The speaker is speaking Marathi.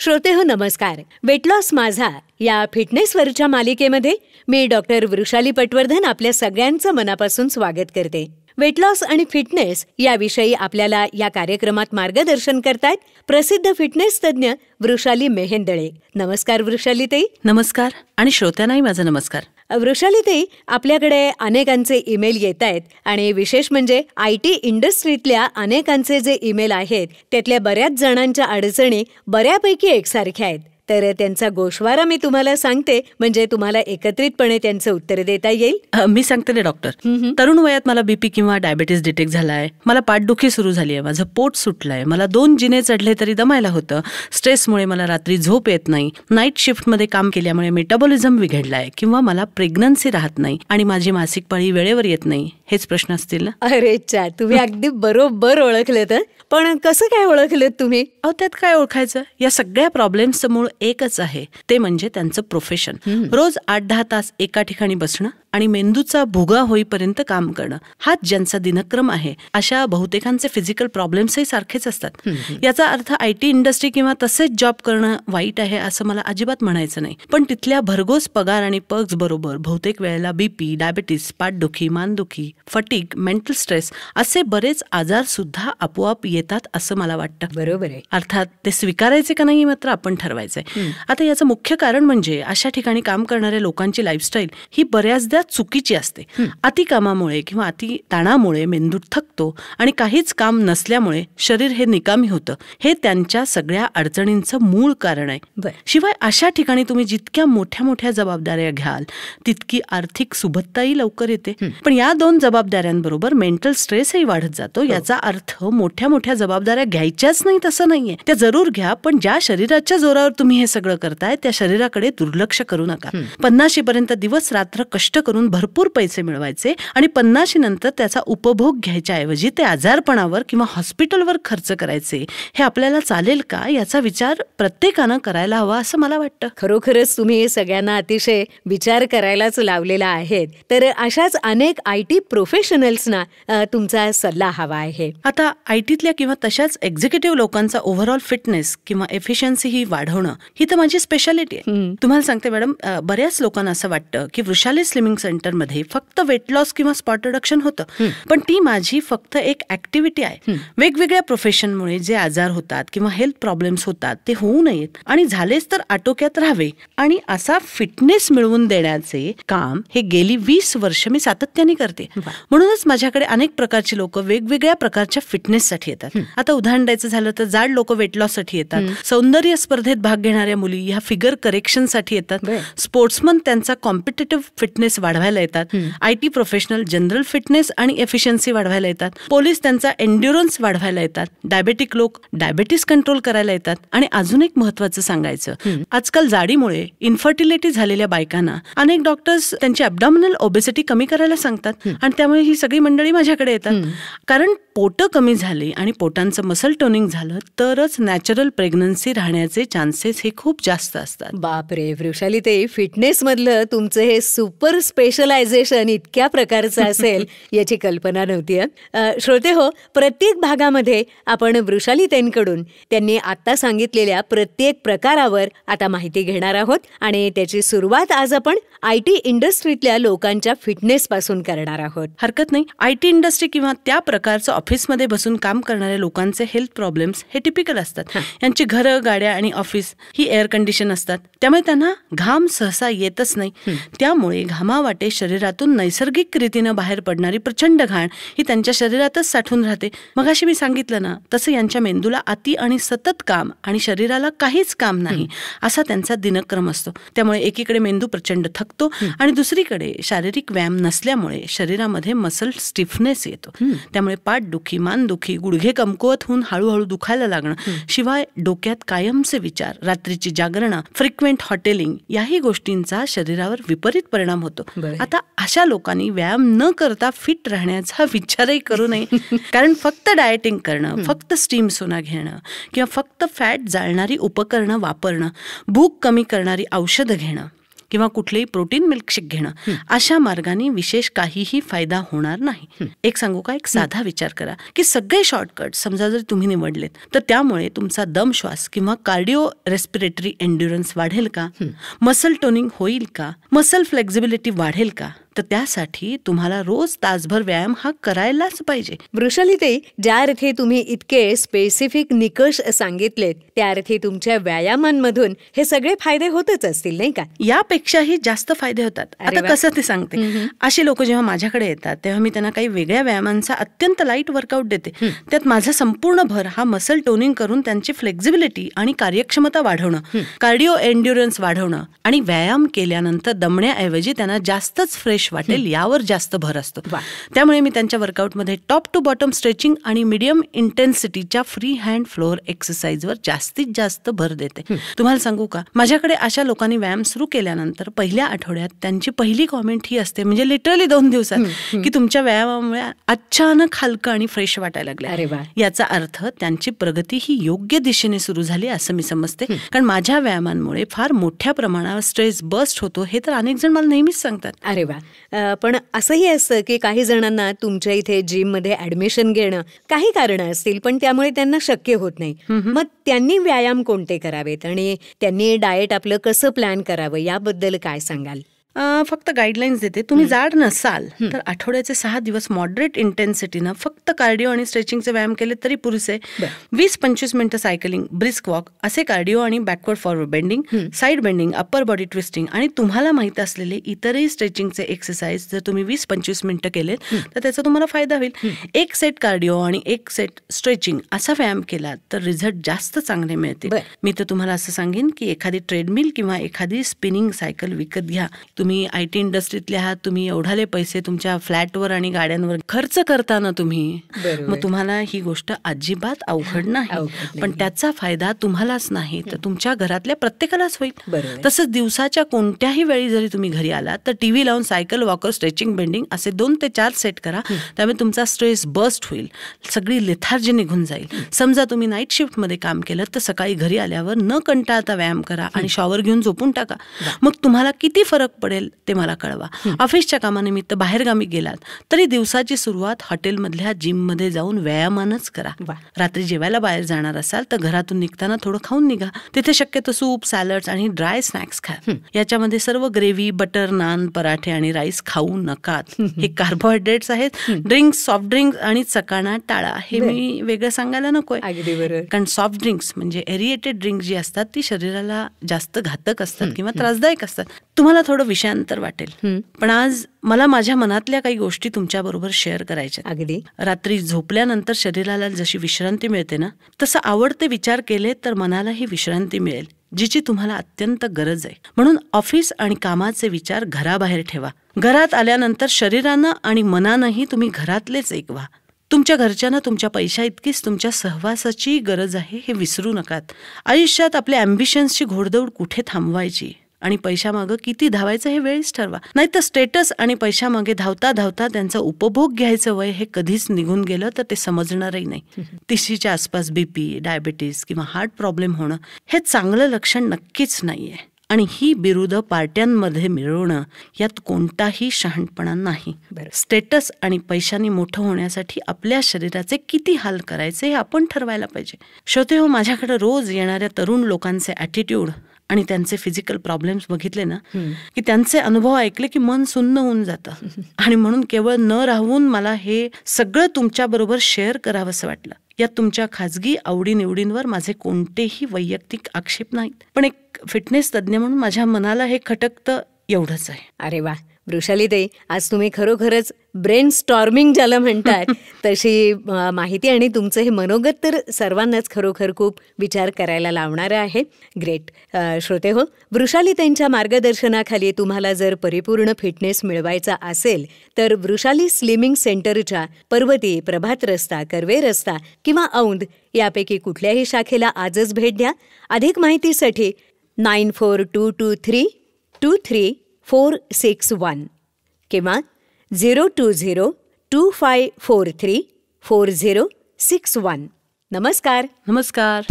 श्रोतेहो नमस्कार. वेट लॉस माझा या फिटनेसवरच्या मालिकेमध्ये मी डॉक्टर वृषाली पटवर्धन आपल्या सगळ्यांचं मनापासून स्वागत करते. वेट लॉस आणि फिटनेस याविषयी आपल्याला या कार्यक्रमात मार्गदर्शन करतायत प्रसिद्ध फिटनेस तज्ज्ञ वृषाली मेहेंदळे. नमस्कार वृषालीताई. नमस्कार. आणि श्रोत्यांनाही माझा नमस्कार. वृषालीताई, आपल्याकडे अनेकांचे ईमेल येत आहेत आणि विशेष म्हणजे IT इंडस्ट्रीतल्या अनेकांचे जे ईमेल आहेत त्यातल्या बऱ्याच जणांच्या अडचणी बऱ्यापैकी एकसारख्या आहेत. तर त्यांचा गोषवारा मी तुम्हाला सांगते, म्हणजे तुम्हाला एकत्रितपणे त्यांचं उत्तर देता येईल. मी सांगते ना डॉक्टर. तरुण वयात मला बीपी किंवा डायबिटीस डिटेक्ट झालाय. मला पाठदुखी सुरू झाली आहे. माझं पोट सुटलंय. मला 2 जिने चढले तरी दमायला होतं. स्ट्रेसमुळे मला रात्री झोप येत नाही. नाईट शिफ्टमध्ये काम केल्यामुळे मेटाबॉलिझम बिघडलाय किंवा मला प्रेग्नन्सी राहत नाही आणि माझी मासिक पाळी वेळेवर येत नाही. हेच प्रश्न असतील ना? अरे चा, तुम्ही अगदी बरोबर ओळखलं. तर पण कसं काय ओळखलं तुम्ही? त्यात काय ओळखायचं? या सगळ्या प्रॉब्लेम्सचं मूळ एकच आहे, ते म्हणजे त्यांचं प्रोफेशन. रोज 8-10 तास एका ठिकाणी बसणं आणि मेंदूचा भुगा होईपर्यंत काम करणं, हाच ज्यांचा दिनक्रम आहे. अशा बहुतेकांचे फिजिकल प्रॉब्लेम्सही सारखेच असतात. याचा अर्थ IT इंडस्ट्री किंवा तसेच जॉब करणं वाईट आहे असं मला अजिबात म्हणायचं नाही. पण तिथल्या भरघोस पगार आणि पर्क्स बरोबर बहुतेक वेळेला बीपी, डायबिटीस, पाठदुखी, मानदुखी, फटीग, मेंटल स्ट्रेस असे बरेच आजार सुद्धा आपोआप येतात असं मला वाटतं. बरोबर आहे. अर्थात ते स्वीकारायचे का नाही मात्र आपण ठरवायचंय. आता याचं मुख्य कारण म्हणजे अशा ठिकाणी काम करणाऱ्या लोकांची लाईफस्टाईल ही बऱ्याचदा चुकीची असते. अति कामामुळे किंवा अति ताणामुळे मेंदू थकतो आणि काहीच काम नसल्यामुळे शरीर हे निकामी होतं. हे त्यांच्या सगळ्या अडचणींचं मूळ कारण आहे. शिवाय अशा ठिकाणी तुम्ही जितक्या मोठ्या मोठ्या जबाबदाऱ्या घ्याल तितकी आर्थिक सुबत्ताही लवकर येते. पण या 2 जबाबदाऱ्यांबरोबर मेंटल स्ट्रेसही वाढत जातो. याचा अर्थ मोठ्या मोठ्या जबाबदाऱ्या घ्यायच्याच नाही तसं नाहीये. त्या जरूर घ्या, पण ज्या शरीराच्या जोरावर तुम्ही हे सगळं करताय त्या शरीराकडे दुर्लक्ष करू नका. 50 पर्यंत दिवस रात्र कष्ट करून भरपूर पैसे मिळवायचे आणि 50 नंतर त्याचा उपभोग घ्यायच्या ऐवजी ते आजारपणावर किंवा हॉस्पिटलवर खर्च करायचे. हे आपल्याला चालेल का याचा विचार प्रत्येकानं करायला हवा असं मला वाटतं. खरोखरच तुम्ही सगळ्यांना अतिशय विचार करायलाच लावलेला आहे. तर अशाच अनेक IT प्रोफेशनल्सना तुमचा सल्ला हवा आहे. आता ITतल्या किंवा तशाच एक्झिक्युटिव्ह लोकांचा ओव्हरऑल फिटनेस किंवा एफिशियन्सी ही वाढवणं ही तर माझी स्पेशालिटी आहे. तुम्हाला सांगते मॅडम, बऱ्याच लोकांना असं वाटतं की वृषाली स्लिमिंग सेंटरमध्ये फक्त वेट लॉस किंवा स्पॉट रिडक्शन होतं. पण ती माझी फक्त एक ऍक्टिव्हिटी आहे. वेगवेगळ्या प्रोफेशनमुळे जे आजार होतात किंवा हेल्थ प्रॉब्लेम्स होतात ते होऊ नयेत आणि झालेच तर आटोक्यात राहावे आणि असा फिटनेस मिळवून देण्याचे काम हे गेली 20 वर्ष मी सातत्याने करते. म्हणूनच माझ्याकडे अनेक प्रकारची लोक वेगवेगळ्या प्रकारच्या फिटनेससाठी येतात. आता उदाहरण द्यायचं झालं तर जाड लोक वेट लॉस साठी येतात. सौंदर्य स्पर्धेत भाग घेणाऱ्या मुली ह्या फिगर करेक्शन साठी येतात. स्पोर्ट्समन त्यांचा कॉम्पिटिटिव्ह फिटनेस वाढवायला येतात. IT प्रोफेशनल जनरल फिटनेस आणि एफिशियन्सी वाढवायला येतात. पोलीस त्यांचा एन्ड्युरन्स वाढवायला येतात. डायबेटिक लोक डायबेटीस कंट्रोल करायला येतात. आणि अजून एक महत्वाचं सांगायचं, आजकाल जाडीमुळे इन्फर्टिलिटी झालेल्या बायकांना अनेक डॉक्टर्स त्यांची ॲब्डॉमिनल ओबेसिटी कमी करायला सांगतात आणि त्यामुळे ही सगळी मंडळी माझ्याकडे येतात. कारण पोटं कमी झाली आणि पोटांचं मसल टोनिंग झालं तरच नॅचरल प्रेग्नन्सी राहण्याचे चान्सेस हे खूप जास्त असतात. बापरे वृषालीताई, फिटनेस मधलं तुमचं हे सुपर स्पेशलायझेशन इतक्या प्रकारचं असेल याची कल्पना नव्हती. श्रोते हो, प्रत्येक भागामध्ये आपण वृषालीताईंकडून त्यांनी आता सांगितलेल्या प्रत्येक प्रकारावर आता माहिती घेणार आहोत आणि त्याची सुरुवात आज आपण IT इंडस्ट्रीतल्या लोकांच्या फिटनेस पासून करणार आहोत. हरकत नाही. IT इंडस्ट्री किंवा त्या प्रकारचं ऑफिसमध्ये बसून काम करणाऱ्या लोकांचे हेल्थ प्रॉब्लेम्स हे टिपिकल असतात. यांची घरं, गाड्या आणि ऑफिस ही एअर कंडिशन असतात. त्यामुळे त्यांना घाम सहसा येतच नाही. त्यामुळे घामावाटे शरीरातून नैसर्गिक रीतीनं बाहेर पडणारी प्रचंड घाण ही त्यांच्या शरीरातच साठून राहते. मगाशी मी सांगितलं ना तसं यांच्या मेंदूला अति आणि सतत काम आणि शरीराला काहीच काम नाही असा त्यांचा दिनक्रम असतो. त्यामुळे एकीकडे मेंदू प्रचंड थकतो आणि दुसरीकडे शारीरिक व्यायाम नसल्यामुळे शरीरामध्ये मसल स्टिफनेस येतो. त्यामुळे पाठदुखी, मानदुखी, गुडघे कमकुवत होऊन हळूहळू दुखायला लागणं, शिवाय डोक्यात कायमचे विचार, रात्रीची जागरणं, फ्रिक्वेंट हॉटेलिंग याही गोष्टींचा शरीरावर विपरीत परिणाम होतो. आता अशा लोकांनी व्यायाम न करता फिट राहण्याचा विचारही करू नये. कारण फक्त डाएटिंग करणं, फक्त स्टीम सोना घेणं किंवा फक्त फॅट जाळणारी उपकरणं वापरणं, भूक कमी करणारी औषधं घेणं किंवा कुठलेही प्रोटीन मिल्कशेक घेणं, अशा मार्गाने विशेष काहीही फायदा होणार नाही. एक सांगू का, एक साधा विचार करा की सगळे शॉर्टकट समजा जर तुम्ही निवडलेत तर त्यामुळे तुमचा दम श्वास किंवा कार्डिओ रेस्पिरेटरी एन्ड्युरन्स वाढेल का, मसल टोनिंग होईल का, मसल फ्लेक्झिबिलिटी वाढेल का? तर त्यासाठी तुम्हाला रोज तासभर व्यायाम हा करायलाच पाहिजे. वृषालीताई, ज्या अर्थी तुम्ही इतके स्पेसिफिक निकष सांगितलेत त्या अर्थी तुमच्या व्यायामांमधून हे सगळे फायदे होतच असतील, नाही का? यापेक्षाही जास्त फायदे होतात. आता कसं ते सांगते. असे लोक जेव्हा माझ्याकडे येतात तेव्हा मी त्यांना काही वेगळ्या व्यायामांचा अत्यंत लाईट वर्कआउट देते. त्यात माझा संपूर्ण भर हा मसल टोनिंग करून त्यांची फ्लेक्झिबिलिटी आणि कार्यक्षमता वाढवणं, कार्डिओ एन्ड्युरन्स वाढवणं आणि व्यायाम केल्यानंतर दमण्याऐवजी त्यांना जास्तच फ्रेश वाटेल यावर जास्त भर असतो. त्यामुळे मी त्यांच्या वर्कआउटमध्ये टॉप टू बॉटम स्ट्रेचिंग आणि मीडियम इंटेन्सिटीच्या फ्री हँड फ्लोअर एक्सरसाइजवर जास्तीत जास्त भर देते. तुम्हाला सांगू का, माझ्याकडे अशा लोकांनी व्यायाम सुरू केल्यानंतर पहिल्या आठवड्यात त्यांची पहिली कॉमेंट ही असते, म्हणजे लिटरली 2 दिवसात, की तुमच्या व्यायामामुळे अचानक हलकं आणि फ्रेश वाटायला लागलं. याचा अर्थ त्यांची प्रगती ही योग्य दिशेने सुरू झाली असं मी समजते. कारण माझ्या व्यायामांमुळे फार मोठ्या प्रमाणावर स्ट्रेस बस्ट होतो हे तर अनेक जण मला नेहमीच सांगतात. अरे वा. पण असंही असतं की काही जणांना तुमच्या इथे जिममध्ये ऍडमिशन घेणं काही कारणं असतील पण त्यामुळे त्यांना शक्य होत नाही. मग त्यांनी व्यायाम कोणते करावेत आणि त्यांनी डाएट आपलं कसं प्लॅन करावं याबद्दल काय सांगाल? फक्त गाईडलाईन्स देते. तुम्ही जाड नसाल तर आठवड्याचे 6 दिवस मॉडरेट इंटेन्सिटीनं फक्त कार्डिओ आणि स्ट्रेचिंगचे व्यायाम केले तरी पुरेसे. 20-25 मिनिटं सायकलिंग, ब्रिस्क वॉक असे कार्डिओ आणि backward forward bending, side bending, upper body twisting आणि तुम्हाला माहित असलेले इतरही स्ट्रेचिंगचे एक्सरसाइज जर तुम्ही 20-25 मिनिटं केले तर त्याचा तुम्हाला फायदा होईल. 1 सेट कार्डिओ आणि 1 सेट स्ट्रेचिंग असा व्यायाम केला तर रिझल्ट जास्त चांगले मिळतील. मी तर तुम्हाला असं सांगेन की एखादी ट्रेडमिल किंवा एखादी स्पिनिंग सायकल विकत घ्या. तुम्ही IT इंडस्ट्रीतले आहात, तुम्ही एवढाले पैसे तुमच्या फ्लॅटवर आणि गाड्यांवर खर्च करताना तुम्ही, मग तुम्हाला ही गोष्ट अजिबात अवघड नाही. पण त्याचा फायदा तुम्हालाच नाही तर तुमच्या घरातल्या प्रत्येकालाच होईल. तसंच दिवसाच्या कोणत्याही वेळी जरी तुम्ही घरी आलात तर टीव्ही लावून सायकल, वॉकर, स्ट्रेचिंग, बेंडिंग असे 2 ते 4 सेट करा. त्यामुळे तुमचा स्ट्रेस बस्ट होईल, सगळी लेथार्जी निघून जाईल. समजा तुम्ही नाईट शिफ्टमध्ये काम केलं तर सकाळी घरी आल्यावर न कंटाळता व्यायाम करा आणि शॉवर घेऊन झोपून टाका. मग तुम्हाला किती फरक पडेल ते मला कळवा. ऑफिसच्या कामानिमित्त बाहेरगावी गेलात तरी दिवसाची सुरुवात हॉटेलमधल्या जिममध्ये जाऊन व्यायामानच करा. रात्री जेवायला बाहेर जाणार असाल तर घरातून निघताना थोडं खाऊन निघा. तिथे शक्यतो सूप, सॅलड्स आणि ड्राय स्नॅक्स खा. याच्यामध्ये सर्व ग्रेव्ही, बटर, नान, पराठे आणि राईस खाऊ नकात. हे कार्बोहायड्रेट्स आहेत. ड्रिंक्स, सॉफ्ट ड्रिंक्स आणि चकाणा टाळा. हे मी वेगळं सांगायला नकोय, कारण सॉफ्ट ड्रिंक्स म्हणजे एरिएटेड ड्रिंक्स जी असतात ती शरीराला जास्त घातक असतात किंवा त्रासदायक असतात. तुम्हाला थोडं विषयांतर वाटेल पण आज मला माझ्या मनातल्या काही गोष्टी तुमच्या बरोबर शेअर करायच्या. अगदी रात्री झोपल्यानंतर शरीराला जशी विश्रांती मिळते ना तसं आवडते विचार केले तर मनालाही विश्रांती मिळेल जिची तुम्हाला अत्यंत गरज आहे. म्हणून ऑफिस आणि कामाचे विचार घराबाहेर ठेवा. घरात आल्यानंतर शरीरानं आणि मनानंही तुम्ही घरातलेच एक व्हा. तुमच्या घरच्यांना तुमच्या पैशा इतकीच तुमच्या सहवासाची गरज आहे हे विसरू नकात. आयुष्यात आपल्या अँबिशन्सची घोडदौड कुठे थांबवायची आणि पैशामागं किती धावायचं हे वेळीच ठरवा. नाही तर स्टेटस आणि पैशामागे धावता धावता त्यांचा उपभोग घ्यायचं वय हे कधीच निघून गेलं तर ते समजणारही नाही. 30च्या आसपास BP, डायबिटीस किंवा हार्ट प्रॉब्लेम होणं हे चांगलं लक्षण नक्कीच नाहीये. आणि ही बिरुद पार्ट्यांमध्ये मिळवणं यात कोणताही शहाणपणा नाही. स्टेटस आणि पैशांनी मोठं होण्यासाठी आपल्या शरीराचे किती हाल करायचे हे आपण ठरवायला पाहिजे. श्रोते हो, माझ्याकडे रोज येणाऱ्या तरुण लोकांचे ॲटिट्यूड आणि त्यांचे फिजिकल प्रॉब्लेम्स बघितले ना की त्यांचे अनुभव ऐकले की मन सुन्न होऊन जातं. आणि म्हणून केवळ न राहून मला हे सगळं तुमच्या बरोबर शेअर करावंसं वाटलं. यात तुमच्या खाजगी आवडीनिवडींवर माझे कोणतेही वैयक्तिक आक्षेप नाहीत, पण एक फिटनेस तज्ज्ञ म्हणून माझ्या मनाला हे खटकतं एवढंच आहे. अरे वा वृषालीताई, आज तुम्ही खरोखरच ब्रेन स्टॉर्मिंग ज्याला म्हणतात तशी माहिती आणि तुमचं हे मनोगत तर सर्वांनाच खरोखर खूप विचार करायला लावणारं आहे. ग्रेट. श्रोते हो, वृषालीताईंच्या मार्गदर्शनाखाली तुम्हाला जर परिपूर्ण फिटनेस मिळवायचा असेल तर वृषाली स्लिमिंग सेंटरच्या पर्वती, प्रभात रस्ता, कर्वे रस्ता किंवा औंध यापैकी कुठल्याही शाखेला आजच भेट द्या. अधिक माहितीसाठी 9422323461 किंवा 02025434061. नमस्कार. नमस्कार.